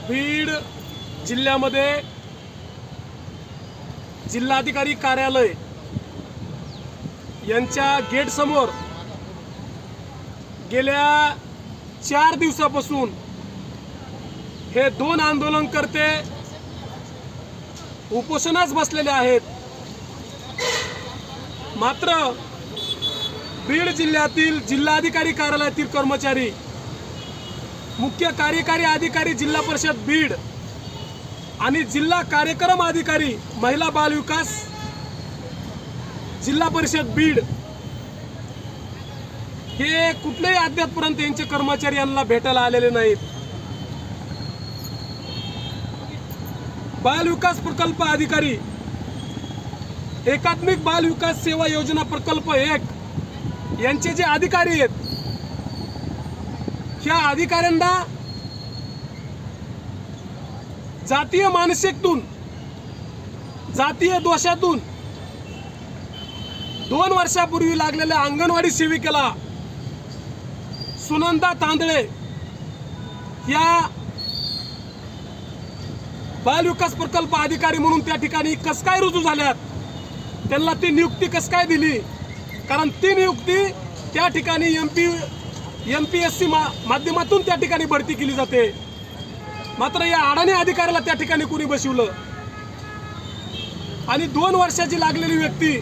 बीड जिल्ह्यामध्ये जिल्हाधिकारी कार्यालय यांच्या गेट समोर गेल्या 4 दिवसापासून हे 2 आंदोलनकर्ते उपोषणास बसलेले आहेत। मात्र बीड जिल्ह्यातील जिल्हाधिकारी कार्यालयातील कर्मचारी, मुख्य कार्यकारी अधिकारी जिल्हा परिषद बीड आणि जिल्हा कार्यक्रम अधिकारी महिला बाल विकास जिल्हा परिषद बीड हे कुठलेही अद्यापपर्यंत यांचे कर्मचारी यांना भेटायला आलेले नाहीत। बाल विकास प्रकल्प अधिकारी, एकात्मिक बाल विकास सेवा योजना प्रकल्प 1 यांचे जे अधिकारी आहेत, ह्या अधिकाऱ्यांना जातीय मानसिकतेतून, जातीय दोषातून 2 वर्षापूर्वी लागलेल्या अंगणवाडी सेविकेला सुनंदा तांदळे या बाल विकास प्रकल्प अधिकारी म्हणून त्या ठिकाणी कस काय रुजू झाल्यात, त्यांना ती नियुक्ती कस काय दिली? कारण ती नियुक्ती त्या ठिकाणी MPSC माध्यमातून त्या ठिकाणी भरती केली जाते। मात्र या अडाणी अधिकाऱ्याला त्या ठिकाणी कुणी बसवलं आणि 2 वर्षाची लागलेली व्यक्ती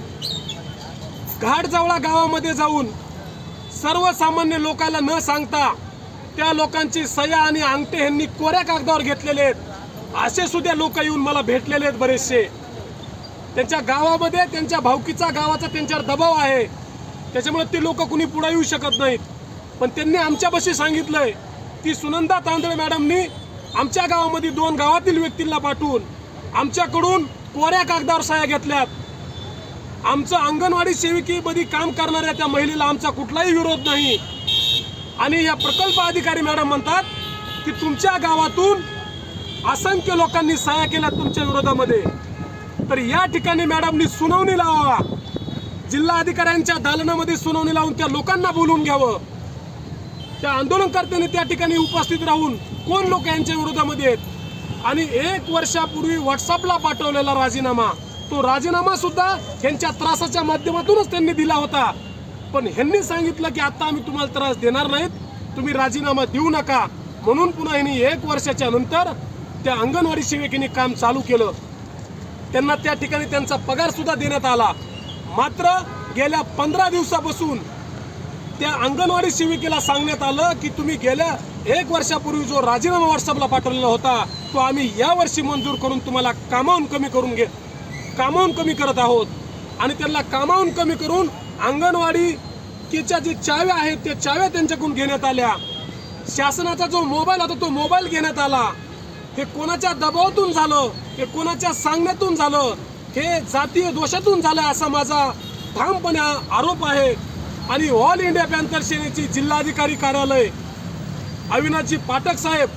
घाटजवळा गावामध्ये जाऊन सर्वसामान्य लोकांना न सांगता त्या लोकांची सह्या आणि अंगठे यांनी कोऱ्या कागदावर घेतलेले आहेत। असे सुद्धा लोक येऊन मला भेटलेले आहेत बरेचसे। त्यांच्या गावामध्ये त्यांच्या भावकीचा गावाचा त्यांच्यावर दबाव आहे, त्याच्यामुळे ते लोक कुणी पुढे येऊ शकत नाहीत। पण त्यांनी आमच्यापाशी सांगितलंय की सुनंदा तांदळे मॅडमनी आमच्या गावामध्ये 2 गावातील व्यक्तींना पाठवून आमच्याकडून कोऱ्या कागदावर सह्या घेतल्यात। आमचं अंगणवाडी सेविकेमध्ये काम करणाऱ्या त्या महिलेला आमचा कुठलाही विरोध नाही। आणि या प्रकल्प अधिकारी मॅडम म्हणतात की तुमच्या गावातून असंख्य लोकांनी सह्या केल्या तुमच्या विरोधामध्ये, तर या ठिकाणी मॅडमनी सुनावणी लावावा, जिल्हा अधिकाऱ्यांच्या दालनामध्ये सुनावणी लावून त्या लोकांना बोलून घ्यावं। त्या आंदोलनकर्त्यांनी त्या ठिकाणी उपस्थित राहून कोण लोक यांच्या विरोधामध्ये आहेत आणि 1 वर्षापूर्वी व्हॉट्सअपला पाठवलेला राजीनामा, तो राजीनामा सुद्धा यांच्या त्रासाच्या माध्यमातूनच त्यांनी दिला होता। पण ह्यांनी सांगितलं की आता आम्ही तुम्हाला त्रास देणार नाहीत, तुम्ही राजीनामा देऊ नका, म्हणून पुन्हा यांनी 1 वर्षाच्या नंतर त्या अंगणवाडी सेविकेने काम चालू केलं। त्यांना त्या ठिकाणी त्यांचा पगार सुद्धा देण्यात आला। मात्र गेल्या 15 दिवसापासून त्या अंगणवाडी सेविकेला सांगण्यात आलं की तुम्ही गेल्या 1 वर्षापूर्वी जो राजीनामा व्हॉट्सअपला पाठवलेला होता तो आम्ही या वर्षी मंजूर करून तुम्हाला कामावून कमी करत आहोत। आणि त्यांना कामावून कमी करून अंगणवाडीच्या जे चाव्या आहेत त्या चाव्या त्यांच्याकडून घेण्यात आल्या। शासनाचा जो मोबाईल होता तो मोबाईल घेण्यात आला। हे कोणाच्या दबावातून झालं, हे कोणाच्या सांगण्यातून झालं, हे जातीय दोषातून झालं असा माझा ठामपणे आरोप आहे। आणि ऑल इंडिया पॅंथर सेनेची जिल्हाधिकारी कार्यालय अविनाशजी पाठक साहेब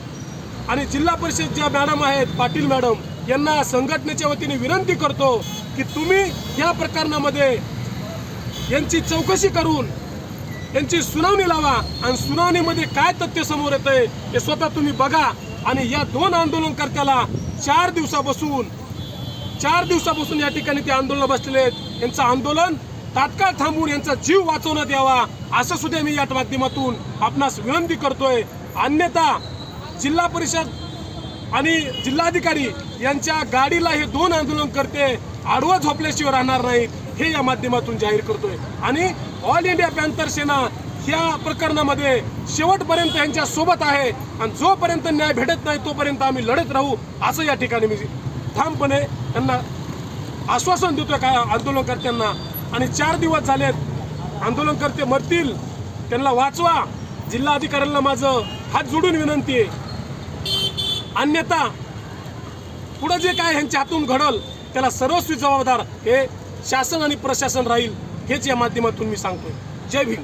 आणि जिल्हा परिषद ज्या मॅडम आहेत पाटील मॅडम यांना संघटनेच्या वतीने विनंती करतो की तुम्ही या प्रकरणामध्ये यांची चौकशी करून यांची सुनावणी लावा आणि सुनावणीमध्ये काय तथ्य समोर येतंय हे स्वतः तुम्ही बघा। आणि या 2 आंदोलनकर्त्याला 4 दिवसापासून या ठिकाणी ते आंदोलन बसलेले आहेत, यांचं आंदोलन तात्काळ थांबवून यांचा जीव वाचवण्यात यावा असं सुद्धा मी या माध्यमातून आपणास विनंती करतोय। अन्यथा जिल्हा परिषद आणि जिल्हाधिकारी यांच्या गाडीला हे 2 आंदोलनकर्ते आडवं झोपल्याशिवाय राहणार नाहीत हे या माध्यमातून जाहीर करतोय। आणि ऑल इंडिया पॅंथर सेना या प्रकरणामध्ये शेवटपर्यंत यांच्या सोबत आहे आणि जोपर्यंत न्याय भेटत नाही तोपर्यंत आम्ही लढत राहू असं या ठिकाणी मी ठामपणे त्यांना आश्वासन देतोय का आंदोलनकर्त्यांना। आणि 4 दिवस झालेत आंदोलनकर्ते मरतील, त्यांना वाचवा। जिल्हाधिकाऱ्यांना माझं हात जोडून विनंती आहे। अन्यथा पुढे जे काय यांच्या हातून घडल त्याला सर्वस्वी जबाबदार हे शासन आणि प्रशासन राहील हेच या माध्यमातून मी सांगतोय। जय भीम।